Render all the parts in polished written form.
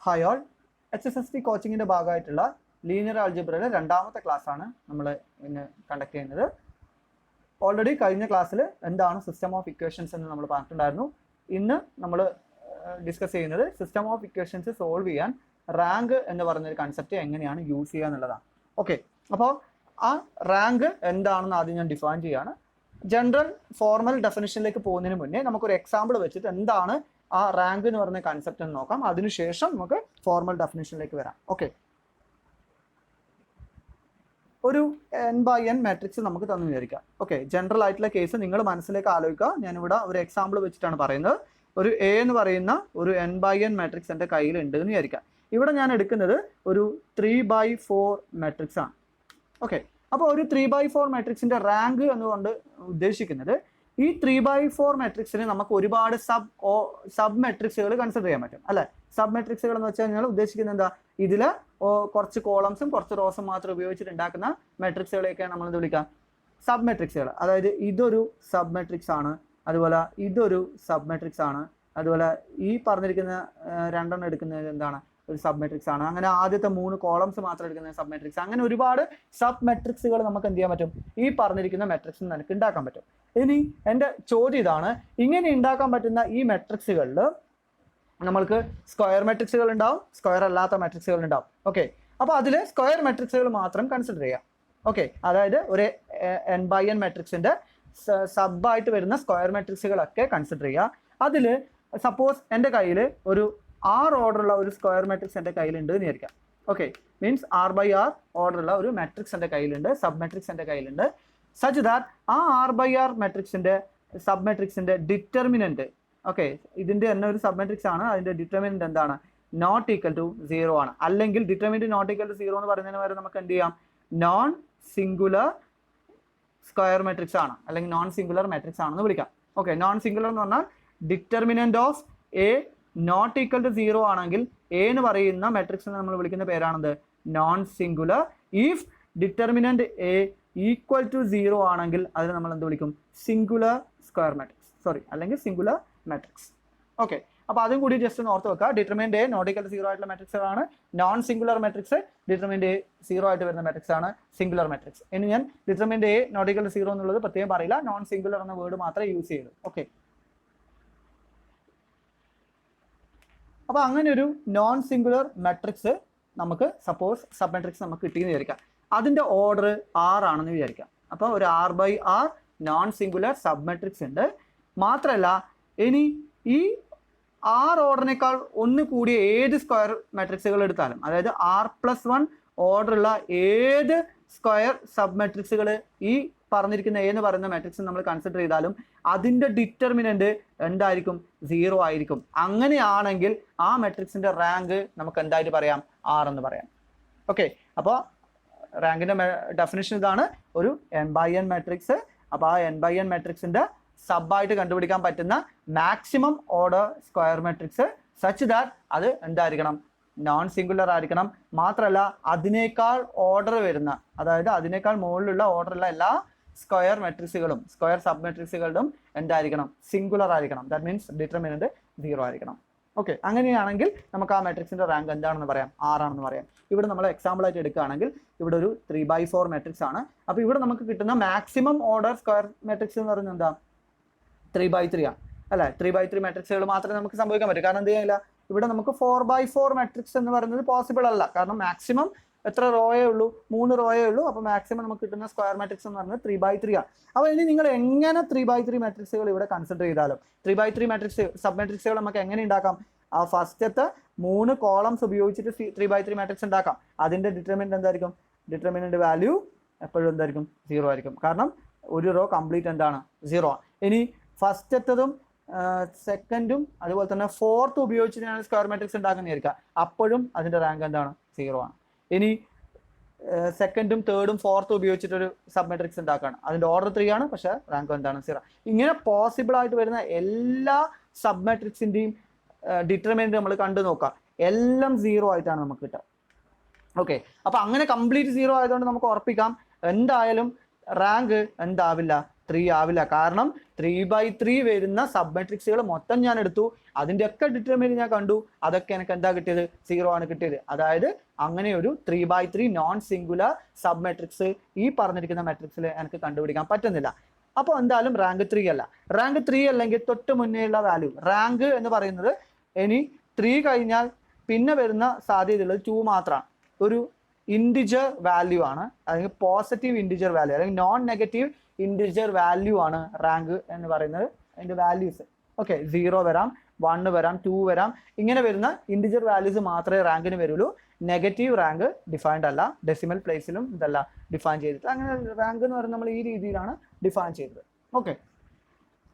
Hi all, HSST കോച്ചിങ്ങിൻ്റെ ഭാഗമായിട്ടുള്ള linear ആൾജിബ്രയിലെ രണ്ടാമത്തെ ക്ലാസ്സാണ് നമ്മൾ ഇന്ന് കണ്ടക്ട് ചെയ്യുന്നത്. ഓൾറെഡി കഴിഞ്ഞ ക്ലാസ്സിൽ എന്താണ് സിസ്റ്റം ഓഫ് ഇക്വേഷൻസ് എന്ന് നമ്മൾ പറഞ്ഞിട്ടുണ്ടായിരുന്നു. ഇന്ന് നമ്മൾ ഡിസ്കസ് ചെയ്യുന്നത് സിസ്റ്റം ഓഫ് ഇക്വേഷൻസ് സോൾവ് ചെയ്യാൻ റാങ്ക് എന്ന് പറഞ്ഞൊരു കൺസെപ്റ്റ് എങ്ങനെയാണ് യൂസ് ചെയ്യുക എന്നുള്ളതാണ്. ഓക്കെ, അപ്പോൾ ആ റാങ്ക് എന്താണെന്ന് ആദ്യം ഞാൻ ഡിഫൈൻ ചെയ്യുകയാണ്. ജനറൽ ഫോർമൽ ഡെഫിനിഷനിലേക്ക് പോകുന്നതിന് മുന്നേ നമുക്കൊരു എക്സാമ്പിൾ വെച്ചിട്ട് എന്താണ് ആ റാങ്ക് എന്ന് പറയുന്ന കൺസെപ്റ്റ് എന്ന് നോക്കാം. അതിനുശേഷം നമുക്ക് ഫോർമൽ ഡെഫിനിഷനിലേക്ക് വരാം. ഓക്കെ, ഒരു n/n മാട്രിക്സ് നമുക്ക് തന്നു വിചാരിക്കാം. ഓക്കെ, ജനറൽ ആയിട്ടുള്ള കേസ് നിങ്ങൾ മനസ്സിലേക്ക് ആലോചിക്കുക. ഞാനിവിടെ ഒരു എക്സാമ്പിൾ വെച്ചിട്ടാണ് പറയുന്നത്. ഒരു A എന്ന് പറയുന്ന ഒരു n/n മാട്രിക്സ് എൻ്റെ കയ്യിലുണ്ട് എന്ന് വിചാരിക്കാം. ഇവിടെ ഞാൻ എടുക്കുന്നത് ഒരു 3/4 മാട്രിക്സ് ആണ്. ഓക്കെ, അപ്പോൾ ഒരു 3/4 മാട്രിക്സിൻ്റെ റാങ്ക് എന്നുകൊണ്ട് ഉദ്ദേശിക്കുന്നത് ഈ 3/4 മാട്രിക്സിന് നമുക്ക് ഒരുപാട് സബ് മെട്രിക്സുകൾ കൺസിഡർ ചെയ്യാൻ പറ്റും അല്ലെ. സബ് മെട്രിക്സുകൾ എന്ന് വെച്ച് കഴിഞ്ഞാൽ ഉദ്ദേശിക്കുന്നത് എന്താ, ഇതിൽ കുറച്ച് കോളംസും കുറച്ച് റോസും മാത്രം ഉപയോഗിച്ചിട്ട് ഉണ്ടാക്കുന്ന മെട്രിക്സുകളെയൊക്കെയാണ് നമ്മൾ എന്ത് വിളിക്കാം, സബ് മെട്രിക്സുകൾ. അതായത് ഇതൊരു സബ് മെട്രിക്സ് ആണ്, അതുപോലെ ഇതൊരു സബ് മെട്രിക്സ് ആണ്, അതുപോലെ ഈ പറഞ്ഞിരിക്കുന്ന രണ്ടെണ്ണം എടുക്കുന്നത് എന്താണ്, ഒരു സബ് മെട്രിക്സ് ആണ്. അങ്ങനെ ആദ്യത്തെ 3 കോളംസ് മാത്രം എടുക്കുന്ന സബ് മെട്രിക്സ്. അങ്ങനെ ഒരുപാട് സബ് മെട്രിക്സുകൾ നമുക്ക് എന്ത് ചെയ്യാൻ പറ്റും, ഈ പറഞ്ഞിരിക്കുന്ന മെട്രിക്സിൽ നമുക്ക് ഉണ്ടാക്കാൻ പറ്റും. ഇനി എൻ്റെ ചോദ്യം ഇതാണ്, ഇങ്ങനെ ഉണ്ടാക്കാൻ പറ്റുന്ന ഈ മെട്രിക്സുകളിൽ നമ്മൾക്ക് സ്ക്വയർ മെട്രിക്സുകൾ ഉണ്ടാവും, സ്ക്വയർ അല്ലാത്ത മെട്രിക്സുകൾ ഉണ്ടാവും. ഓക്കെ, അപ്പോൾ അതിൽ സ്ക്വയർ മെട്രിക്സുകൾ മാത്രം കൺസിഡർ ചെയ്യാം. ഓക്കെ, അതായത് ഒരു n/n മെട്രിക്സിൻ്റെ സബായിട്ട് വരുന്ന സ്ക്വയർ മെട്രിക്സുകളൊക്കെ കൺസിഡർ ചെയ്യുക. അതിൽ സപ്പോസ് എൻ്റെ കയ്യിൽ ഒരു R ഓർഡറുള്ള ഒരു സ്ക്വയർ മെട്രിക്സ് എൻ്റെ കയ്യിലുണ്ട് എന്ന് വിചാരിക്കാം. ഓക്കെ, മീൻസ് R/R ഓർഡറുള്ള ഒരു മെട്രിക്സ് എൻ്റെ കയ്യിലുണ്ട്, സബ് മെട്രിക്സ് എൻ്റെ കയ്യിലുണ്ട്. സച്ച് ദാറ്റ് ആ R/R മെട്രിക്സിൻ്റെ സബ് മെട്രിക്സിൻ്റെ ഡിറ്റർമിനൻറ്റ്, ഓക്കെ, ഇതിൻ്റെ തന്നെ ഒരു സബ് മെട്രിക്സ് ആണ്, അതിൻ്റെ ഡിറ്റർമിനൻറ്റ് എന്താണ്, നോട്ട് ഈക്വൽ ടു 0 ആണ്. അല്ലെങ്കിൽ ഡിറ്റർമിനൻറ്റ് നോട്ട് ഈക്വൽ ടു 0 എന്ന് പറയുന്നതിന് വരെ നമുക്ക് എന്ത് ചെയ്യാം, നോൺ സിംഗുലർ സ്ക്വയർ മെട്രിക്സ് ആണ്, അല്ലെങ്കിൽ നോൺ സിംഗുലർ മെട്രിക്സ് ആണെന്ന് വിളിക്കാം. ഓക്കെ, നോൺ സിംഗുലർ എന്ന് പറഞ്ഞാൽ determinant of A not equal to 0 ആണെങ്കിൽ എ എന്ന് പറയുന്ന മെട്രിക്സിനെ നമ്മൾ വിളിക്കുന്ന പേരാണെന്ത്, non singular. If determinant A equal to 0 ആണെങ്കിൽ അതിന് നമ്മൾ എന്ത് വിളിക്കും, സിംഗുലർ സ്ക്വയർ മെട്രിക്സ്, അല്ലെങ്കിൽ സിംഗുലർ മെട്രിക്സ്. ഓക്കെ, അപ്പോൾ അതും കൂടി ജസ്റ്റ് ഒന്ന് ഓർത്ത് വെക്കുക. Determinant A not equal to 0 ആയിട്ടുള്ള മെട്രിക്സുകളാണ് non singular matrix, determinant A 0 ആയിട്ട് വരുന്ന മെട്രിക്സ് ആണ് സിംഗുലർ മെട്രിക്സ്. ഇനി ഞാൻ determinant A not equal to 0 എന്നുള്ളത് പ്രത്യേകം പറയില്ല, നോൺ സിംഗുലർ എന്ന വേർഡ് മാത്രമേ യൂസ് ചെയ്യൂ. ഓക്കെ, അപ്പോൾ അങ്ങനെ ഒരു നോൺ സിംഗുലർ മെട്രിക്സ് നമുക്ക് സപ്പോസ് സബ് മെട്രിക്സ് നമുക്ക് കിട്ടിയെന്ന് വിചാരിക്കാം. അതിൻ്റെ ഓർഡർ R ആണെന്ന് വിചാരിക്കാം. അപ്പോൾ ഒരു R/R non singular sub matrix ഉണ്ട്. മാത്രമല്ല ഇനി ഈ R ഓർഡറിനേക്കാൾ ഒന്ന് കൂടിയ ഏത് സ്ക്വയർ മെട്രിക്സുകൾ എടുത്താലും, അതായത് R+1 ഓർഡറുള്ള ഏത് സ്ക്വയർ സബ് മെട്രിക്സുകൾ ഈ പറഞ്ഞിരിക്കുന്ന എന്ന് പറയുന്ന മെട്രിക്സ് നമ്മൾ കൺസിഡർ ചെയ്താലും അതിൻ്റെ ഡിറ്റർമിനൻറ്റ് എന്തായിരിക്കും, 0 ആയിരിക്കും. അങ്ങനെയാണെങ്കിൽ ആ മെട്രിക്സിൻ്റെ റാങ്ക് നമുക്ക് എന്തായിട്ട് പറയാം, R എന്ന് പറയാം. ഓക്കെ, അപ്പോൾ റാങ്കിൻ്റെ ഡെഫിനിഷൻ ഇതാണ്, ഒരു n/n മെട്രിക്സ്. അപ്പോൾ ആ n/n മെട്രിക്സിൻ്റെ സബായിട്ട് കണ്ടുപിടിക്കാൻ പറ്റുന്ന maximum order square matrix such that അത് എന്തായിരിക്കണം, നോൺ സിംഗുലർ ആയിരിക്കണം. മാത്രമല്ല അതിനേക്കാൾ ഓർഡർ വരുന്ന, അതായത് അതിനേക്കാൾ മുകളിലുള്ള ഓർഡറുള്ള എല്ലാ സ്ക്വയർ മെട്രിക്സുകളും സ്ക്വയർ സബ് മെട്രിക്സുകളും എന്തായിരിക്കണം, സിംഗുലർ ആയിരിക്കണം. ദാറ്റ് മീൻസ് ഡിറ്റർമിനൻറ്റ് 0 ആയിരിക്കണം. ഓക്കെ, അങ്ങനെയാണെങ്കിൽ നമുക്ക് ആ മെട്രിക്സിൻ്റെ റാങ്ക് എന്താണെന്ന് പറയാം, R ആണെന്ന് പറയാം. ഇവിടെ നമ്മൾ എക്സാമ്പിളായിട്ട് എടുക്കുകയാണെങ്കിൽ ഇവിടെ ഒരു 3/4 മെട്രിക്സ് ആണ്. അപ്പോൾ ഇവിടെ നമുക്ക് കിട്ടുന്ന മാക്സിമം ഓർഡർ സ്ക്വയർ മെട്രിക്സ് എന്ന് പറയുന്നത് എന്താ, 3/3 ആണ് അല്ലേ. 3/3 മെട്രിക്സുകൾ മാത്രമേ നമുക്ക് സംഭവിക്കാൻ പറ്റൂ. കാരണം എന്ത് ചെയ്യില്ല, ഇവിടെ നമുക്ക് 4/4 മെട്രിക്സ് എന്ന് പറയുന്നത് പോസിബിൾ അല്ല. കാരണം മാക്സിമം എത്ര റോയേ ഉള്ളൂ, 3 റോയേ ഉള്ളൂ. അപ്പോൾ മാക്സിമം നമുക്ക് കിട്ടുന്ന സ്ക്വയർ മെട്രിക്സ് എന്ന് പറയുന്നത് 3/3 ആണ്. അപ്പോൾ ഇനി നിങ്ങൾ എങ്ങനെ 3/3 മെട്രിക്സുകൾ ഇവിടെ കൺസിഡർ ചെയ്താലും 3/3 മെട്രിക്സ് സബ് മെട്രിക്സുകൾ നമുക്ക് എങ്ങനെ ഉണ്ടാക്കാം, ആ ഫസ്റ്റത്തെ 3 കോളംസ് ഉപയോഗിച്ചിട്ട് 3/3 മെട്രിക്സ് ഉണ്ടാക്കാം. അതിൻ്റെ ഡിറ്റർമിനൻറ്റ് എന്തായിരിക്കും, ഡിറ്റർമിനൻറ്റ് വാല്യൂ എപ്പോഴും എന്തായിരിക്കും, 0 ആയിരിക്കും. കാരണം ഒരു റോ കംപ്ലീറ്റ് എന്താണ്, 0 ആണ്. ഇനി ഫസ്റ്റത്തതും സെക്കൻഡും അതുപോലെ തന്നെ 4th ഉപയോഗിച്ചിട്ടാണ് സ്ക്വയർ മെട്രിക്സ് ഉണ്ടാക്കുന്നതായിരിക്കാം, അപ്പോഴും അതിൻ്റെ റാങ്ക് എന്താണ്, 0 ആണ്. ഇനി സെക്കൻഡും 3rd 4th ഉപയോഗിച്ചിട്ടൊരു സബ് മെട്രിക്സ് ഉണ്ടാക്കുകയാണ്, അതിൻ്റെ ഓർഡർ 3 ആണ്, പക്ഷേ റാങ്ക് എന്താണ്, 0. ഇങ്ങനെ പോസിബിൾ ആയിട്ട് വരുന്ന എല്ലാ സബ് മെട്രിക്സിൻ്റെയും ഡിറ്റർമിനൻറ്റ് നമ്മൾ കണ്ടു നോക്കാം, എല്ലാം 0 ആയിട്ടാണ് നമുക്ക് കിട്ടുക. ഓക്കെ, അപ്പോൾ അങ്ങനെ കംപ്ലീറ്റ് 0 ആയതുകൊണ്ട് നമുക്ക് ഉറപ്പിക്കാം എന്തായാലും റാങ്ക് എന്താവില്ല, 3 ആവില്ല. കാരണം 3/3 വരുന്ന സബ് മെട്രിക്സുകൾ മൊത്തം ഞാൻ എടുത്തു, അതിൻ്റെയൊക്കെ ഡിറ്റർമിനന്റ് ഞാൻ കണ്ടു, അതൊക്കെ എനിക്ക് എന്താ കിട്ടിയത്? 0 ആണ് കിട്ടിയത്. അതായത് അങ്ങനെ ഒരു 3/3 നോൺ സിംഗുലർ സബ് മെട്രിക്സ് ഈ പറഞ്ഞിരിക്കുന്ന മെട്രിക്സിൽ എനിക്ക് കണ്ടുപിടിക്കാൻ പറ്റുന്നില്ല. അപ്പോൾ എന്തായാലും റാങ്ക് 3 അല്ല. റാങ്ക് 3 അല്ലെങ്കിൽ തൊട്ട് മുന്നേയുള്ള വാല്യൂ റാങ്ക് എന്ന് പറയുന്നത് ഇനി 3 കഴിഞ്ഞാൽ പിന്നെ വരുന്ന സാധ്യതയുള്ളത് 2 മാത്രമാണ്. ഒരു ഇൻഡിജർ വാല്യൂ ആണ്, അല്ലെങ്കിൽ പോസിറ്റീവ് ഇൻഡിജർ വാല്യൂ അല്ലെങ്കിൽ നോൺ നെഗറ്റീവ് ഇൻഡിജർ വാല്യൂ ആണ് റാങ്ക് എന്ന് പറയുന്നത്. അതിൻ്റെ വാല്യൂസ് ഓക്കെ 0 വരാം, 1 വരാം, 2 വരാം, ഇങ്ങനെ വരുന്ന ഇൻഡിജർ വാല്യൂസ് മാത്രമേ റാങ്കിന് വരുള്ളൂ. നെഗറ്റീവ് റാങ്ക് ഡിഫൈൻഡ് അല്ല, ഡെസിമൽ പ്ലേസിലും ഇതല്ല ഡിഫൈൻ ചെയ്തിട്ട്. അങ്ങനെ റാങ്ക് എന്ന് പറയുന്നത് നമ്മൾ ഈ രീതിയിലാണ് ഡിഫൈൻ ചെയ്തത്. ഓക്കെ,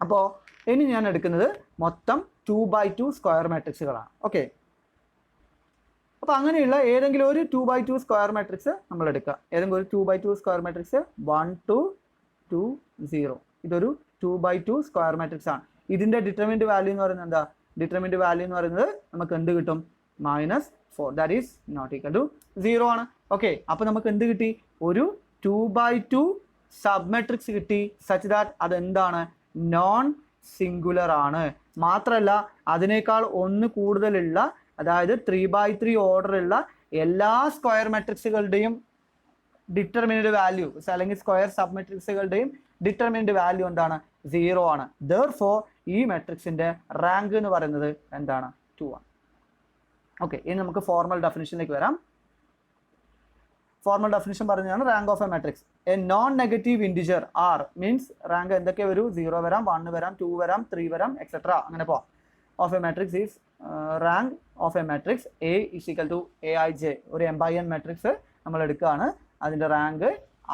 അപ്പോൾ ഇനി ഞാൻ എടുക്കുന്നത് മൊത്തം 2/2 സ്ക്വയർ മാട്രിക്സുകളാണ്. ഓക്കെ, അപ്പോൾ അങ്ങനെയുള്ള ഏതെങ്കിലും ഒരു 2/2 സ്ക്വയർ മാട്രിക്സ് നമ്മൾ എടുക്കുക. ഏതെങ്കിലും ഒരു 2/2 സ്ക്വയർ മാട്രിക്സ് 1 2 2 0. ഇതൊരു 2/2 സ്ക്വയർ മാട്രിക്സ് ആണ്. ഇതിൻ്റെ ഡിറ്റർമിനന്റ് വാല്യൂ എന്ന് പറയുന്നത് എന്താ? ഡിറ്റർമിനന്റ് വാല്യൂ എന്ന് പറയുന്നത് നമുക്ക് എന്ത് കിട്ടും? -4. That is not equal to 0 ആണ്. ഓക്കെ, അപ്പോൾ നമുക്ക് എന്ത് കിട്ടി? ഒരു 2/2 സബ് മെട്രിക്സ് കിട്ടി, സച്ച് ദാറ്റ് അതെന്താണ്? നോൺ സിംഗുലർ ആണ്. മാത്രമല്ല അതിനേക്കാൾ ഒന്ന് കൂടുതലുള്ള, അതായത് 3/3 ഓർഡറുള്ള എല്ലാ സ്ക്വയർ മെട്രിക്സുകളുടെയും ഡിറ്റർമിനന്റ് വാല്യൂ അല്ലെങ്കിൽ സ്ക്വയർ സബ് മെട്രിക്സുകളുടെയും ഡിറ്റർമിനന്റ് വാല്യൂ എന്താണ്? 0 ആണ്. ദെർഫോർ ഈ മെട്രിക്സിന്റെ റാങ്ക് എന്ന് പറയുന്നത് എന്താണ്? 2 ആണ്. ഓക്കെ, ഇനി നമുക്ക് ഫോർമൽ ഡെഫിനിഷനിലേക്ക് വരാം. ഫോർമൽ ഡെഫിനിഷൻ പറഞ്ഞതാണ് rank of a matrix. A non negative integer r means rank എന്തൊക്കെ വരും? 0 വരാം, 1 വരാം, 2 വരാം, 3 വരാം, എക്സെട്ര അങ്ങനെ പോവാം. Of a matrix is rank of a matrix A is equal to Aij. ഒരു M/n മെട്രിക്സ് നമ്മൾ എടുക്കുകയാണ്, അതിൻ്റെ റാങ്ക്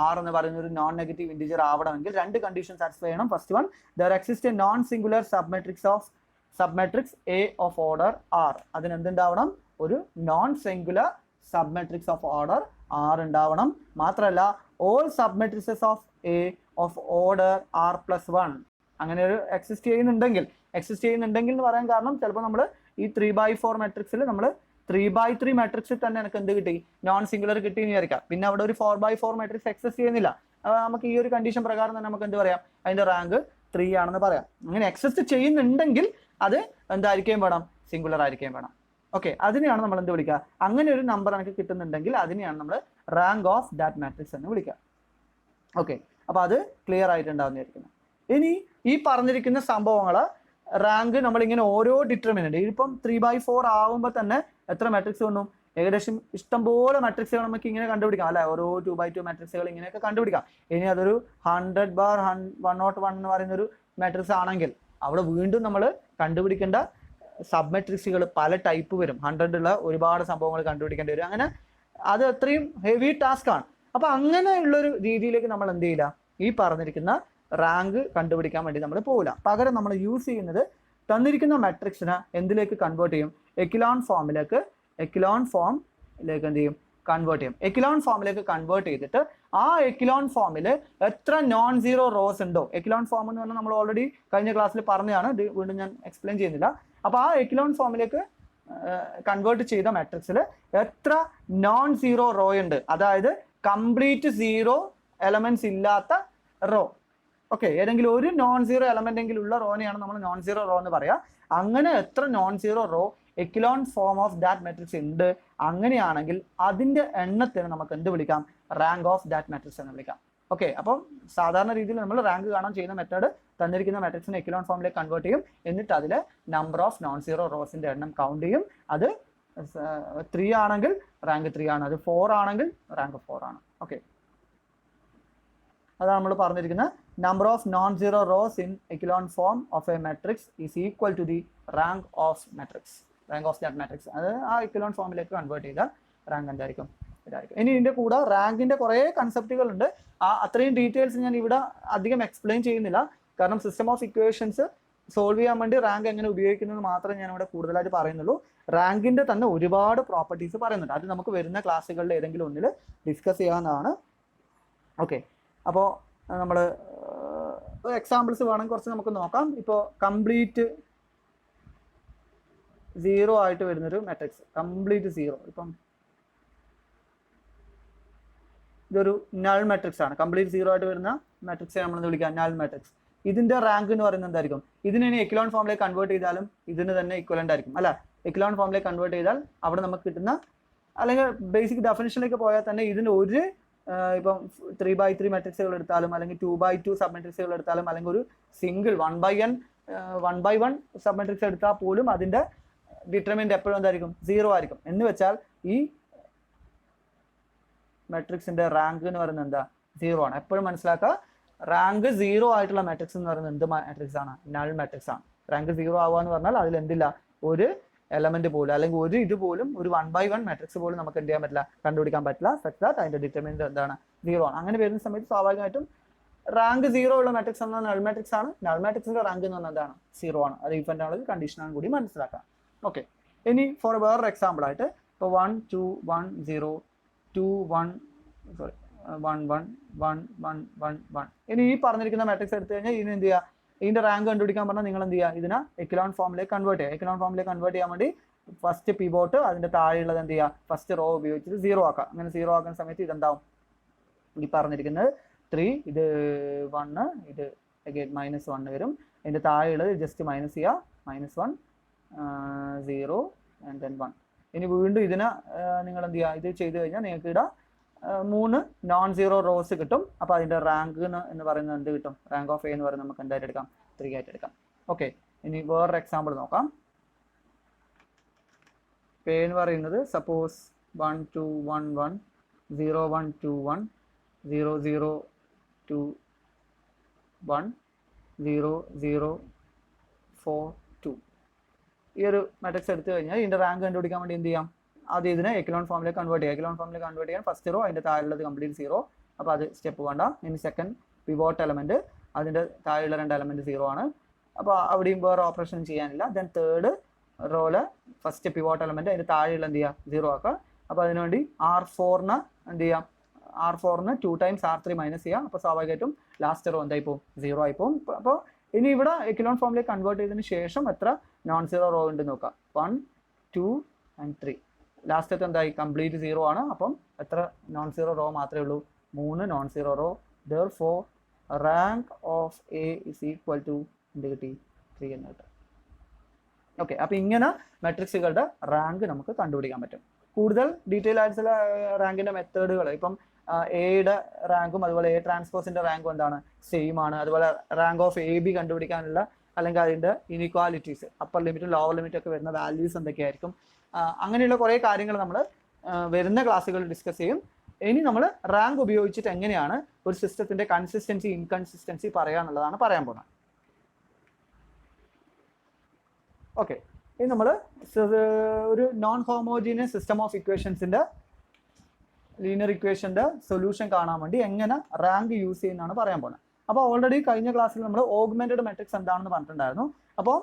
ആർ എന്ന് പറയുന്ന ഒരു നോൺ നെഗറ്റീവ് ഇൻഡിജർ ആവണമെങ്കിൽ 2 കണ്ടീഷൻ സാറ്റിസ്ഫൈ ചെയ്യണം. First one, there exist a non singular sub matrix A of order r. അതിന് എന്തുണ്ടാവണം? ഒരു non singular sub matrix of order r ഉണ്ടാവണം. മാത്രമല്ല all sub matrices of A of order R+1 അങ്ങനെ ഒരു exist ചെയ്യുന്നുണ്ടെങ്കിൽ എന്ന് പറയാൻ കാരണം ചിലപ്പോൾ നമ്മൾ ഈ 3/4 മെട്രിക്സിൽ നമ്മൾ 3/3 മെട്രിക്സിൽ തന്നെ എനിക്ക് എന്ത് കിട്ടി? നോൺ സിംഗുലർ കിട്ടി എന്ന് വിചാരിക്കാം. പിന്നെ അവിടെ ഒരു 4/4 മെട്രിക്സ് എക്സിസ്റ്റ് ചെയ്യുന്നില്ല. നമുക്ക് ഈ ഒരു കണ്ടീഷൻ പ്രകാരം തന്നെ നമുക്ക് എന്ത് പറയാം? അതിൻ്റെ റാങ്ക് 3 ആണെന്ന് പറയാം. അങ്ങനെ എക്സിസ്റ്റ് ചെയ്യുന്നുണ്ടെങ്കിൽ അത് എന്തായിരിക്കുകയും വേണം? സിംഗുലർ ആയിരിക്കുകയും വേണം. ഓക്കെ, അതിനെയാണ് നമ്മൾ എന്ത് വിളിക്കുക? അങ്ങനെ ഒരു നമ്പർ എനിക്ക് കിട്ടുന്നുണ്ടെങ്കിൽ അതിനെയാണ് നമ്മൾ റാങ്ക് ഓഫ് ദാറ്റ് മാട്രിക്സ് എന്ന് വിളിക്കുക. ഓക്കെ, അപ്പോൾ അത് ക്ലിയർ ആയിട്ടുണ്ടാവുന്നതായിരിക്കുന്നത്. ഇനി ഈ പറഞ്ഞിരിക്കുന്ന സംഭവങ്ങൾ റാങ്ക് നമ്മളിങ്ങനെ ഓരോ ഡിറ്റർമിനന്റ്, ഇപ്പം 3/4 ആവുമ്പോൾ തന്നെ എത്ര മെട്രിക്സ് വന്നു? ഏകദേശം ഇഷ്ടംപോലെ മെട്രിക്സുകൾ നമുക്ക് ഇങ്ങനെ കണ്ടുപിടിക്കാം അല്ലെ? ഓരോ 2/2 മെട്രിക്സുകൾ ഇങ്ങനെയൊക്കെ കണ്ടുപിടിക്കാം. ഇനി അതൊരു 100/101 എന്ന് പറയുന്നൊരു മെട്രിക്സ് ആണെങ്കിൽ അവിടെ വീണ്ടും നമ്മൾ കണ്ടുപിടിക്കേണ്ട സബ് മെട്രിക്സുകൾ പല ടൈപ്പ് വരും. 100 ഉള്ള ഒരുപാട് സംഭവങ്ങൾ കണ്ടുപിടിക്കേണ്ടി വരും. അങ്ങനെ അത് അത്രയും ഹെവി ടാസ്ക് ആണ്. അപ്പോൾ അങ്ങനെയുള്ളൊരു രീതിയിലേക്ക് നമ്മൾ എന്ത് ചെയ്യില്ല, ഈ പറഞ്ഞിരിക്കുന്ന റാങ്ക് കണ്ടുപിടിക്കാൻ വേണ്ടി നമ്മൾ പോകില്ല. പകരം നമ്മൾ യൂസ് ചെയ്യുന്നത് തന്നിരിക്കുന്ന മെട്രിക്സിനെ എന്തിലേക്ക് കൺവേർട്ട് ചെയ്യും? എക്കിലോൺ ഫോമിലേക്ക് എന്ത് ചെയ്യും? കൺവേർട്ട് ചെയ്യും. എക്കിലോൺ ഫോമിലേക്ക് കൺവേർട്ട് ചെയ്തിട്ട് ആ എക്കിലോൺ ഫോമിൽ എത്ര നോൺ സീറോ റോസ് ഉണ്ടോ, എക്കിലോൺ ഫോം എന്ന് പറഞ്ഞാൽ നമ്മൾ ഓൾറെഡി കഴിഞ്ഞ ക്ലാസ്സിൽ പറഞ്ഞതാണ്, ഇത് വീണ്ടും ഞാൻ എക്സ്പ്ലെയിൻ ചെയ്യുന്നില്ല. അപ്പോൾ ആ എക്കിലോൺ ഫോമിലേക്ക് കൺവേർട്ട് ചെയ്ത മെട്രിക്സിൽ എത്ര നോൺ സീറോ റോ ഉണ്ട്, അതായത് കംപ്ലീറ്റ് സീറോ എലമെന്റ്സ് ഇല്ലാത്ത റോ. ഓക്കെ, ഏതെങ്കിലും ഒരു നോൺ സീറോ എലമെന്റ് എങ്കിലും ഉള്ള റോനെയാണ് നമ്മൾ നോൺ സീറോ റോ എന്ന് പറയുക. അങ്ങനെ എത്ര non zero row echelon form of that matrix ഉണ്ട്, അങ്ങനെയാണെങ്കിൽ അതിൻ്റെ എണ്ണത്തിന് നമുക്ക് എന്ത് വിളിക്കാം? റാങ്ക് ഓഫ് ദാറ്റ് മെട്രിക്സ് എന്ന് വിളിക്കാം. ഓക്കെ, അപ്പം സാധാരണ രീതിയിൽ നമ്മൾ റാങ്ക് കാണാൻ ചെയ്യുന്ന മെത്തേഡ് തന്നിരിക്കുന്ന മെട്രിക്സിനെ എക്കിലോൺ ഫോമിലേക്ക് കൺവേർട്ട് ചെയ്യും. എന്നിട്ട് അതിൽ നമ്പർ ഓഫ് നോൺ സീറോ റോസിൻ്റെ എണ്ണം കൗണ്ട് ചെയ്യും. അത് 3 ആണെങ്കിൽ റാങ്ക് 3 ആണ്, അത് 4 ആണെങ്കിൽ റാങ്ക് 4 ആണ്. ഓക്കെ, അതാണ് നമ്മൾ പറഞ്ഞിരിക്കുന്നത്. Number of non zero rows in echelon form of a matrix is equal to the rank of matrix, rank of that matrix. അത് ആ എക്കിലോൺ ഫോമിലേക്ക് കൺവേർട്ട് ചെയ്താൽ റാങ്ക് എന്തായിരിക്കും? ഇതായിരിക്കും. ഇനി ഇതിൻ്റെ കൂടെ റാങ്കിൻ്റെ കുറേ കൺസെപ്റ്റുകളുണ്ട്. അത്രയും ഡീറ്റെയിൽസ് ഞാൻ ഇവിടെ അധികം എക്സ്പ്ലെയിൻ ചെയ്യുന്നില്ല. കാരണം സിസ്റ്റം ഓഫ് ഇക്വേഷൻസ് സോൾവ് ചെയ്യാൻ വേണ്ടി റാങ്ക് എങ്ങനെ ഉപയോഗിക്കുന്നത് മാത്രമേ ഞാൻ ഇവിടെ കൂടുതലായിട്ട് പറയുന്നുള്ളൂ. റാങ്കിൻ്റെ തന്നെ ഒരുപാട് പ്രോപ്പർട്ടീസ് പറയുന്നുണ്ട്. അത് നമുക്ക് വരുന്ന ക്ലാസ്സുകളിൽ ഏതെങ്കിലും ഒന്നിൽ ഡിസ്കസ് ചെയ്യാവുന്നതാണ്. ഓക്കെ, അപ്പോൾ നമ്മൾ എക്സാമ്പിൾസ് വേണമെങ്കിൽ കുറച്ച് നമുക്ക് നോക്കാം. ഇപ്പോൾ കംപ്ലീറ്റ് 0 ആയിട്ട് വരുന്നൊരു മെട്രിക്സ്, കംപ്ലീറ്റ് 0. ഇപ്പം ഇതൊരു നൾ മെട്രിക്സ് ആണ്, കംപ്ലീറ്റ് സീറോ ആയിട്ട് വരുന്ന മെട്രിക്സ് നമ്മൾ വിളിക്കുക നൾ മെട്രിക്സ്. ഇതിന്റെ റാങ്ക് എന്ന് പറയുന്നത് എന്തായിരിക്കും? ഇതിനെ എക്ലോൺ ഫോമിലേക്ക് കൺവേർട്ട് ചെയ്താലും ഇതിന് തന്നെ ഇക്വലന്റ് ആയിരിക്കും അല്ല. എക്ലോൺ ഫോമിലേക്ക് കൺവേർട്ട് ചെയ്താൽ അവിടെ നമുക്ക് കിട്ടുന്ന, അല്ലെങ്കിൽ ബേസിക് ഡെഫിനിഷനിലേക്ക് പോയാൽ തന്നെ ഇതിന് ഒരു ഇപ്പം 3x3 മെട്രിക്സുകൾ എടുത്താലും അല്ലെങ്കിൽ 2x2 സബ് മെട്രിക്സുകൾ എടുത്താലും അല്ലെങ്കിൽ ഒരു സിംഗിൾ 1x1 സബ് മെട്രിക്സ് എടുത്താൽ പോലും അതിന്റെ ഡിറ്റർമിനന്റ് എപ്പോഴും എന്തായിരിക്കും? 0 ആയിരിക്കും. എന്ന് വെച്ചാൽ ഈ മെട്രിക്സിന്റെ റാങ്ക് എന്ന് പറയുന്നത് എന്താ? 0 ആണ്. എപ്പോഴും മനസ്സിലാക്കുക, റാങ്ക് 0 ആയിട്ടുള്ള മെട്രിക്സ് എന്ന് പറയുന്നത് എന്ത് മെട്രിക്സ് ആണ്? നൾ മെട്രിക്സ് ആണ്. റാങ്ക് 0 ആവുക എന്ന് പറഞ്ഞാൽ അതിൽ എന്തില്ല? ഒരു എലമെന്റ് പോലും അല്ലെങ്കിൽ ഒരു ഇതുപോലും ഒരു 1x1 മെട്രിക്സ് പോലും നമുക്ക് എന്ത് ചെയ്യാൻ പറ്റില്ല? കണ്ടുപിടിക്കാൻ പറ്റില്ല. സച്ച് ദാറ്റ് അതിന്റെ ഡിറ്റർമിനന്റ് എന്താണ്? 0 ആണ്. അങ്ങനെ വരുന്ന സമയത്ത് സ്വാഭാവികമായിട്ടും റാങ്ക് 0 ഉള്ള മെട്രിക്സ് എന്നാൽ നൾ മെട്രിക്സ് ആണ്. നൾ മെട്രിക്സിന്റെ റാങ്ക് എന്ന് പറഞ്ഞാൽ എന്താണ്? 0 ആണ്. അത് ഇഫ് ആൻഡ് ഓൾ കണ്ടീഷനാണ് കൂടി മനസ്സിലാക്കാം. ഓക്കെ, ഇനി ഫോർ വേറൊരു എക്സാമ്പിൾ ആയിട്ട് ഇപ്പോൾ 1 2 1 0 2 1 സോറി 1 1 1 1 1 1 ഇനി ഈ പറഞ്ഞിരിക്കുന്ന മെട്രിക്സ് എടുത്തു കഴിഞ്ഞാൽ ഇതിന് എന്ത് ചെയ്യുക? ഇതിന്റെ റാങ്ക് കണ്ടുപിടിക്കാൻ പറഞ്ഞാൽ നിങ്ങൾ എന്ത് ചെയ്യുക? ഇതിനെ എക്ലോൺ ഫോമിലേക്ക് കൺവേർട്ട് ചെയ്യുക. എക്ലോൺ ഫോമിലേക്ക് കൺവേർട്ട് ചെയ്യാൻ വേണ്ടി ഫസ്റ്റ് പിവോട്ട് അതിന്റെ താഴെയുള്ളത് എന്ത് ചെയ്യുക? ഫസ്റ്റ് റോ ഉപയോഗിച്ചിട്ട് 0 ആക്കുക. അങ്ങനെ 0 ആക്കുന്ന സമയത്ത് ഇതെന്താവും? ഈ പറഞ്ഞിരിക്കുന്നത് 3, ഇത് 1, ഇത് അഗൈൻ -1 വരും. ഇതിന്റെ താഴെയുള്ളത് ജസ്റ്റ് മൈനസ് ചെയ്യുക, -1 0 ആൻഡ് ദെൻ 1. ഇനി വീണ്ടും ഇതിനെ നിങ്ങൾ എന്ത് ചെയ്യുക? ഇത് ചെയ്ത് കഴിഞ്ഞാൽ നിങ്ങൾക്ക് ഇവിടെ 3 നോൺ സീറോ റോസ് കിട്ടും. അപ്പോൾ അതിന്റെ റാങ്ക് എന്ന് പറയുന്നത് എന്ത് കിട്ടും? റാങ്ക് ഓഫ് എ എന്ന് പറയുന്നത് നമുക്ക് എന്തായിട്ട് എടുക്കാം? 3 ആയിട്ട് എടുക്കാം. ഓക്കെ, ഇനി വേറൊരു എക്സാമ്പിൾ നോക്കാം. എ എന്ന് പറയുന്നത് സപ്പോസ് 1 2 1 1 0 1 2 1 0 0 2 1 0 0 4 2. ഈ ഒരു മാട്രിക്സ് എടുത്തു കഴിഞ്ഞാൽ ഇതിന്റെ റാങ്ക് കണ്ടുപിടിക്കാൻ വേണ്ടി എന്ത് ചെയ്യാം? ആദ്യം ഇതിനെ എക്ലോൺ ഫോമിലേക്ക് കൺവേർട്ട് ചെയ്യുക. എക്ലോൺ ഫോമിലേക്ക് കൺവേർട്ട് ചെയ്യാൻ ഫസ്റ്റ് റോ അതിന്റെ താഴെയുള്ളത് കംപ്ലീറ്റ് 0. അപ്പോൾ അത് സ്റ്റെപ്പ് വേണ്ട. ഇനി സെക്കൻഡ് പിവോട്ട് എലമെന്റ് അതിന്റെ താഴെയുള്ള 2 എലമെന്റ് 0 ആണ്. അപ്പോൾ അവിടെയും വേറെ ഓപ്പറേഷൻ ചെയ്യാനില്ല. ദെൻ തേർഡ് റോയില് ഫസ്റ്റ് പിവോട്ട് എലമെന്റ് അതിന്റെ താഴെയുള്ള എന്ത് ചെയ്യുക? 0 ആക്കുക. അപ്പോൾ അതിനുവേണ്ടി R4 എന്ത് ചെയ്യാം? R4 2 ടൈംസ് R3 മൈനസ് ചെയ്യാം. അപ്പോൾ സ്വാഭാവികമായിട്ടും ലാസ്റ്റ് റോ എന്തായി പോകും? 0 ആയി പോകും. അപ്പോൾ ഇനി ഇവിടെ എക്ലോൺ ഫോമിലേക്ക് കൺവേർട്ട് ചെയ്തതിന് ശേഷം എത്ര നോൺ സീറോ റോ ഉണ്ട് നോക്കാം. 1 2 and 3. ലാസ്റ്റത്തെ എന്തായി? കംപ്ലീറ്റ് 0 ആണ്. അപ്പം എത്ര നോൺ സീറോ റോ മാത്രമേ ഉള്ളൂ? 3 non zero row. Therefore rank of A is equal to എന്ത് കിട്ടി? 3 എന്ന് കിട്ടും. ഓക്കെ, അപ്പം ഇങ്ങനെ മെട്രിക്സുകളുടെ റാങ്ക് നമുക്ക് കണ്ടുപിടിക്കാൻ പറ്റും. കൂടുതൽ ഡീറ്റെയിൽ ആയിട്ടുള്ള റാങ്കിന്റെ മെത്തേഡുകൾ ഇപ്പം എയുടെ റാങ്കും അതുപോലെ എ ട്രാൻസ്പോസിന്റെ റാങ്കും എന്താണ്? സെയിം ആണ്. അതുപോലെ റാങ്ക് ഓഫ് എ ബി കണ്ടുപിടിക്കാനുള്ള അല്ലെങ്കിൽ അതിന്റെ ഇനിക്വാലിറ്റീസ് അപ്പർ ലിമിറ്റും ലോവർ ലിമിറ്റും ഒക്കെ വരുന്ന വാല്യൂസ് എന്തൊക്കെയായിരിക്കും, അങ്ങനെയുള്ള കുറേ കാര്യങ്ങൾ നമ്മൾ വരുന്ന ക്ലാസ്സുകളിൽ ഡിസ്കസ് ചെയ്യും. ഇനി നമ്മൾ റാങ്ക് ഉപയോഗിച്ചിട്ട് എങ്ങനെയാണ് ഒരു സിസ്റ്റത്തിന്റെ കൺസിസ്റ്റൻസി ഇൻകൺസിസ്റ്റൻസി പറയാന്നുള്ളതാണ് പറയാൻ പോകുന്നത്. ഓക്കെ, ഇനി നമ്മൾ ഒരു നോൺ ഹോമോജീനിയസ് സിസ്റ്റം ഓഫ് ഇക്വേഷൻസിന്റെ ലീനിയർ ഇക്വേഷന്റെ സൊല്യൂഷൻ കാണാൻ വേണ്ടി എങ്ങനെ റാങ്ക് യൂസ് ചെയ്യുന്നതാണ് പറയാൻ പോകുന്നത്. അപ്പോൾ ഓൾറെഡി കഴിഞ്ഞ ക്ലാസ്സിൽ നമ്മൾ ഓഗ്മെന്റഡ് മെട്രിക്സ് എന്താണെന്ന് പറഞ്ഞിട്ടുണ്ടായിരുന്നു. അപ്പോൾ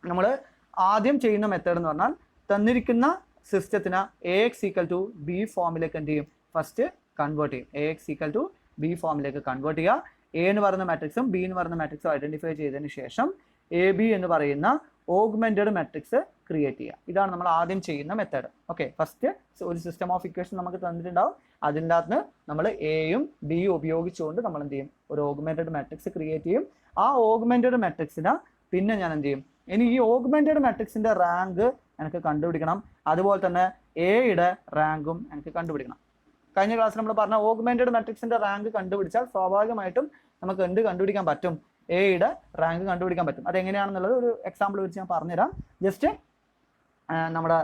നമ്മൾ ആദ്യം ചെയ്യുന്ന മെത്തേഡ് എന്ന് പറഞ്ഞാൽ തന്നിരിക്കുന്ന സിസ്റ്റത്തിന് AX = B ഫോമിലേക്ക് എന്ത് ചെയ്യും? ഫസ്റ്റ് കൺവേർട്ട് ചെയ്യും. AX = B ഫോമിലേക്ക് കൺവേർട്ട് ചെയ്യുക. എ എന്ന് പറയുന്ന മാട്രിക്സും ബി എന്ന് പറയുന്ന മാട്രിക്സും ഐഡന്റിഫൈ ചെയ്തതിന് ശേഷം AB എന്ന് പറയുന്ന ഓഗ്മെന്റഡ് മാട്രിക്സ് ക്രിയേറ്റ് ചെയ്യുക. ഇതാണ് നമ്മൾ ആദ്യം ചെയ്യുന്ന മെത്തേഡ്. ഓക്കെ, ഫസ്റ്റ് ഒരു സിസ്റ്റം ഓഫ് ഇക്വേഷൻ നമുക്ക് തന്നിട്ടുണ്ടാവും. അതിൻ്റെ അകത്ത് നമ്മൾ എയും ബിയും ഉപയോഗിച്ചുകൊണ്ട് നമ്മൾ എന്ത് ചെയ്യും? ഒരു ഓഗ്മെന്റഡ് മാട്രിക്സ് ക്രിയേറ്റ് ചെയ്യും. ആ ഓഗ്മെന്റഡ് മാട്രിക്സിന് പിന്നെ ഞാൻ എന്ത് ചെയ്യും? ഇനി ഈ ഓഗ്മെന്റഡ് മാട്രിക്സിന്റെ റാങ്ക് എനിക്ക് കണ്ടുപിടിക്കണം. അതുപോലെ തന്നെ എയുടെ റാങ്കും എനിക്ക് കണ്ടുപിടിക്കണം. കഴിഞ്ഞ ക്ലാസ്സിൽ നമ്മൾ പറഞ്ഞ ഓഗ്മെന്റഡ് മാട്രിക്സിന്റെ റാങ്ക് കണ്ടുപിടിച്ചാൽ സ്വാഭാവികമായിട്ടും നമുക്ക് എന്ത് കണ്ടുപിടിക്കാൻ പറ്റും? എയുടെ റാങ്ക് കണ്ടുപിടിക്കാൻ പറ്റും. അതെങ്ങനെയാണെന്നുള്ളത് ഒരു എക്സാമ്പിൾ വെച്ച് ഞാൻ പറഞ്ഞുതരാം. ജസ്റ്റ് നമ്മുടെ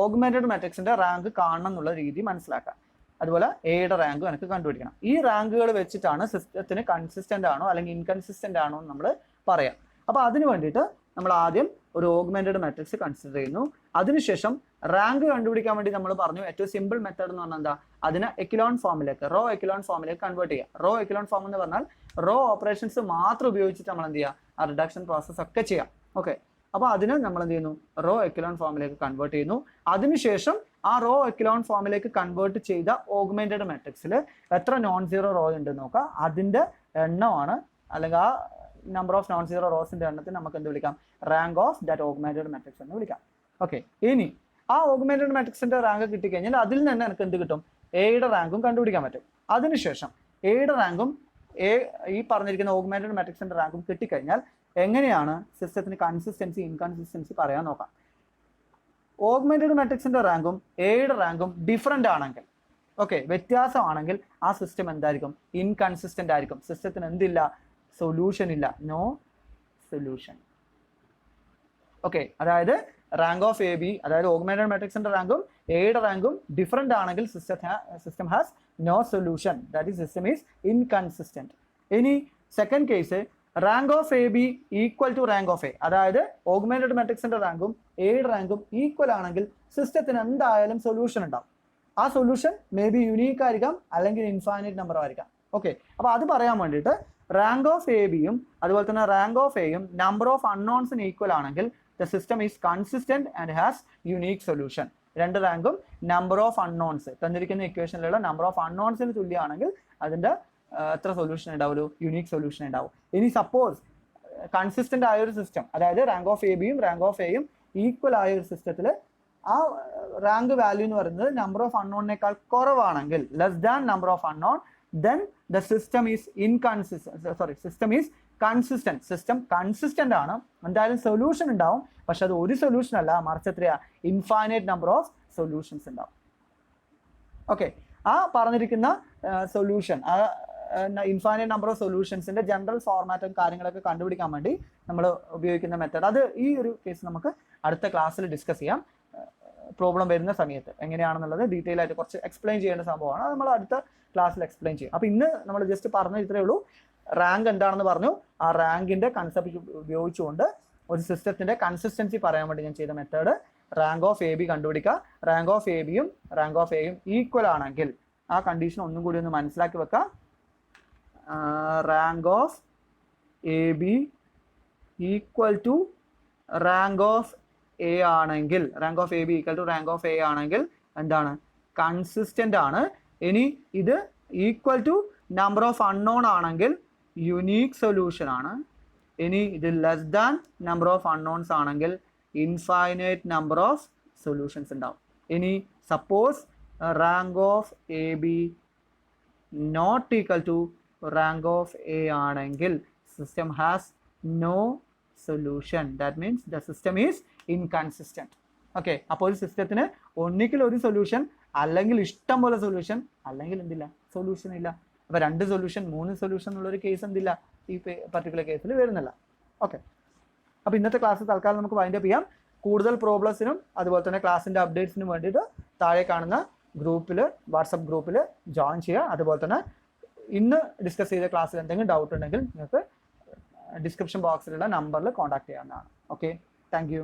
ഓഗ്മെന്റഡ് മാട്രിക്സിന്റെ റാങ്ക് കാണണം എന്നുള്ള രീതി മനസ്സിലാക്കാം. അതുപോലെ എയുടെ റാങ്കും എനിക്ക് കണ്ടുപിടിക്കണം. ഈ റാങ്കുകൾ വെച്ചിട്ടാണ് സിസ്റ്റത്തിന് കൺസിസ്റ്റന്റ് ആണോ അല്ലെങ്കിൽ ഇൻകൺസിസ്റ്റന്റ് ആണോ എന്ന് നമ്മൾ പറയാം. അപ്പോൾ അതിന് വേണ്ടിയിട്ട് നമ്മൾ ആദ്യം ഒരു ഓഗ്മെന്റഡ് മാട്രിക്സ് കൺസിഡർ ചെയ്യുന്നു. അതിനുശേഷം റാങ്ക് കണ്ടുപിടിക്കാൻ വേണ്ടി നമ്മൾ പറഞ്ഞു ഏറ്റവും സിമ്പിൾ മെത്തേഡ് എന്ന് പറഞ്ഞാൽ എന്താ? അതിനെ എക്ലോൺ ഫോമിലേക്ക് റോ എക്ലോൺ ഫോമിലേക്ക് കൺവേർട്ട് ചെയ്യുക. റോ എക്ലോൺ ഫോം എന്ന് പറഞ്ഞാൽ റോ ഓപ്പറേഷൻസ് മാത്രം ഉപയോഗിച്ചിട്ട് നമ്മൾ എന്ത് ചെയ്യുക? ആ റിഡക്ഷൻ പ്രോസസ് ഒക്കെ ചെയ്യാം. ഓക്കെ, അപ്പോൾ അതിന് നമ്മൾ എന്ത് ചെയ്യുന്നു? റോ എക്ലോൺ ഫോമിലേക്ക് കൺവേർട്ട് ചെയ്യുന്നു. അതിനുശേഷം ആ റോ എക്ലോൺ ഫോമിലേക്ക് കൺവേർട്ട് ചെയ്ത ഓഗ്മെന്റഡ് മാട്രിക്സിൽ എത്ര നോൺ സീറോ റോ ഉണ്ടെന്ന് നോക്കുക. അതിന്റെ എണ്ണമാണ് അല്ലെങ്കിൽ ആ നമ്പർ ഓഫ് നോൺ സീറോ റോസിന്റെ എണ്ണത്തിന് നമുക്ക് എന്ത് വിളിക്കാം? Rank of that augmented matrix എന്ന് വിളിക്കാം. ഓക്കെ, ഇനി ആ ഓഗ്മെന്റഡ് മാട്രിക്സിന്റെ റാങ്ക് കിട്ടിക്കഴിഞ്ഞാൽ അതിൽ നിന്ന് എനിക്ക് എന്ത് കിട്ടും? എയുടെ റാങ്കും കണ്ടുപിടിക്കാൻ പറ്റും. അതിനുശേഷം എയുടെ റാങ്കും ഈ പറഞ്ഞിരിക്കുന്ന ഓഗ്മെന്റഡ് മാട്രിക്സിന്റെ റാങ്കും കിട്ടിക്കഴിഞ്ഞാൽ എങ്ങനെയാണ് സിസ്റ്റത്തിന് കൺസിസ്റ്റൻസി ഇൻകൺസിസ്റ്റൻസി പറയാൻ നോക്കാം. ഓഗ്മെന്റഡ് മാട്രിക്സിന്റെ റാങ്കും എയുടെ റാങ്കും ഡിഫറെൻ്റ് ആണെങ്കിൽ, ഓക്കെ, വ്യത്യാസമാണെങ്കിൽ ആ സിസ്റ്റം എന്തായിരിക്കും? ഇൻകൺസിസ്റ്റന്റ് ആയിരിക്കും. സിസ്റ്റത്തിന് എന്തില്ല? സൊല്യൂഷൻ ഇല്ല, നോ സൊല്യൂഷൻ. ഓക്കെ, അതായത് റാങ്ക് ഓഫ് എ ബി, അതായത് ഓഗ്മെന്റഡ് മാട്രിക്സിന്റെ റാങ്കും എയുടെ റാങ്കും ഡിഫറെൻ്റ് ആണെങ്കിൽ system has no solution, that is system is inconsistent. ഇനി second case, rank of A B equal to rank of A, അതായത് ഓഗ്മെന്റഡ് മാട്രിക്സിന്റെ റാങ്കും എയുടെ റാങ്കും ഈക്വൽ ആണെങ്കിൽ സിസ്റ്റത്തിന് എന്തായാലും സൊല്യൂഷൻ ഉണ്ടാവും. ആ സൊല്യൂഷൻ മേ ബി യുണീക്ക് ആയിരിക്കാം, അല്ലെങ്കിൽ ഇൻഫൈനൈറ്റ് നമ്പർ ആയിരിക്കാം. ഓക്കെ, അപ്പോൾ അത് പറയാൻ വേണ്ടിയിട്ട് റാങ്ക് ഓഫ് എ ബിയും അതുപോലെ തന്നെ റാങ്ക് ഓഫ് എയും നമ്പർ ഓഫ് അൺനോൺസിന് ഈക്വൽ ആണെങ്കിൽ the system is consistent and has unique solution. രണ്ട് റാങ്കും നമ്പർ ഓഫ് അൺനോൺസ് തന്നിരിക്കുന്ന ഇക്വേഷനിലുള്ള നമ്പർ ഓഫ് അൺനോൺസിന് തുല്യമാണെങ്കിൽ അതിൻ്റെ എത്ര സൊല്യൂഷൻ ഉണ്ടാവും? ഒരു യുണീക്ക് സൊല്യൂഷൻ ഉണ്ടാവും. ഇനി സപ്പോസ് കൺസിസ്റ്റന്റ് ആയ ഒരു സിസ്റ്റം, അതായത് റാങ്ക് ഓഫ് എ ബിയും റാങ്ക് ഓഫ് എയും ഈക്വൽ ആയ ഒരു സിസ്റ്റത്തിൽ ആ റാങ്ക് വാല്യൂ എന്ന് പറയുന്നത് നമ്പർ ഓഫ് അൺനോണിനേക്കാൾ കുറവാണെങ്കിൽ, less than number of unknown, then the system is consistent. System consistent ആണ്, എന്തായാലും സൊല്യൂഷൻ ഉണ്ടാവും. പക്ഷെ അത് ഒരു സൊല്യൂഷൻ അല്ല, മറിച്ച് എത്രയാ? ഇൻഫൈനൈറ്റ് നമ്പർ ഓഫ് സൊല്യൂഷൻസ് ഉണ്ടാവും. ഓക്കെ, ആ പറഞ്ഞിരിക്കുന്ന സൊല്യൂഷൻ, ആ ഇൻഫൈനൈറ്റ് നമ്പർ ഓഫ് സൊല്യൂഷൻസിന്റെ ജനറൽ ഫോർമാറ്റും കാര്യങ്ങളൊക്കെ കണ്ടുപിടിക്കാൻ വേണ്ടി നമ്മൾ ഉപയോഗിക്കുന്ന മെത്തേഡ്, അത് ഈ ഒരു കേസ് നമുക്ക് അടുത്ത ക്ലാസ്സിൽ ഡിസ്കസ് ചെയ്യാം. പ്രോബ്ലം വരുന്ന സമയത്ത് എങ്ങനെയാണെന്നുള്ളത് ഡീറ്റെയിൽ ആയിട്ട് കുറച്ച് എക്സ്പ്ലെയിൻ ചെയ്യേണ്ട സംഭവമാണ്. അത് നമ്മൾ അടുത്ത ക്ലാസ്സിൽ എക്സ്പ്ലെയിൻ ചെയ്യും. അപ്പോൾ ഇന്ന് നമ്മൾ ജസ്റ്റ് പറഞ്ഞ ഇത്രയേ ഉള്ളൂ. റാങ്ക് എന്താണെന്ന് പറഞ്ഞു. ആ റാങ്കിന്റെ കൺസെപ്റ്റ് ഉപയോഗിച്ചുകൊണ്ട് ഒരു സിസ്റ്റത്തിന്റെ കൺസിസ്റ്റൻസി പറയാൻ വേണ്ടി ഞാൻ ചെയ്ത method, rank of A B കണ്ടുപിടിക്കുക. റാങ്ക് ഓഫ് എ ബിയും റാങ്ക് ഓഫ് എയും ഈക്വൽ ആണെങ്കിൽ ആ കണ്ടീഷൻ ഒന്നും കൂടി ഒന്ന് മനസ്സിലാക്കി വെക്കുക. Rank of A B equal to rank of A ആണെങ്കിൽ, rank of A B equal to rank of A ആണെങ്കിൽ എന്താണ്? കൺസിസ്റ്റന്റ് ആണ്. ഇനി ഇത് equal to number of unknown ആണെങ്കിൽ യുണീക്ക് സൊല്യൂഷൻ ആണ്. ഇനി ഇത് less than number of unknowns ആണെങ്കിൽ ഇൻഫൈനൈറ്റ് നമ്പർ ഓഫ് സൊല്യൂഷൻസ് ഉണ്ടാവും. ഇനി suppose rank of A B not equal to rank of A ആണെങ്കിൽ system has no solution, that means the system is inconsistent. Okay, അപ്പോൾ ഒരു സിസ്റ്റത്തിന് ഒന്നിക്കൽ ഒരു solution, അല്ലെങ്കിൽ ഇഷ്ടം പോലെ സൊല്യൂഷൻ, അല്ലെങ്കിൽ എന്തില്ല? സൊല്യൂഷൻ ഇല്ല. അപ്പോൾ 2 സൊല്യൂഷൻ 3 സൊല്യൂഷൻ എന്നുള്ളൊരു കേസ് എന്തില്ല? ഈ പർട്ടിക്കുലർ കേസിൽ വരുന്നില്ല. ഓക്കെ, അപ്പോൾ ഇന്നത്തെ ക്ലാസ് തൽക്കാലം നമുക്ക് വൈൻഡ് അപ്പ് ചെയ്യാം. കൂടുതൽ പ്രോബ്ലംസിനും അതുപോലെ തന്നെ ക്ലാസ്സിൻ്റെ അപ്ഡേറ്റ്സിനും വേണ്ടിയിട്ട് താഴെ കാണുന്ന ഗ്രൂപ്പിൽ, വാട്സപ്പ് ഗ്രൂപ്പിൽ ജോയിൻ ചെയ്യുക. അതുപോലെ തന്നെ ഇന്ന് ഡിസ്കസ് ചെയ്ത ക്ലാസ്സിൽ എന്തെങ്കിലും ഡൗട്ട് ഉണ്ടെങ്കിൽ നിങ്ങൾക്ക് ഡിസ്ക്രിപ്ഷൻ ബോക്സിലുള്ള നമ്പറിൽ കോൺടാക്ട് ചെയ്യാവുന്നതാണ്. Okay, thank you.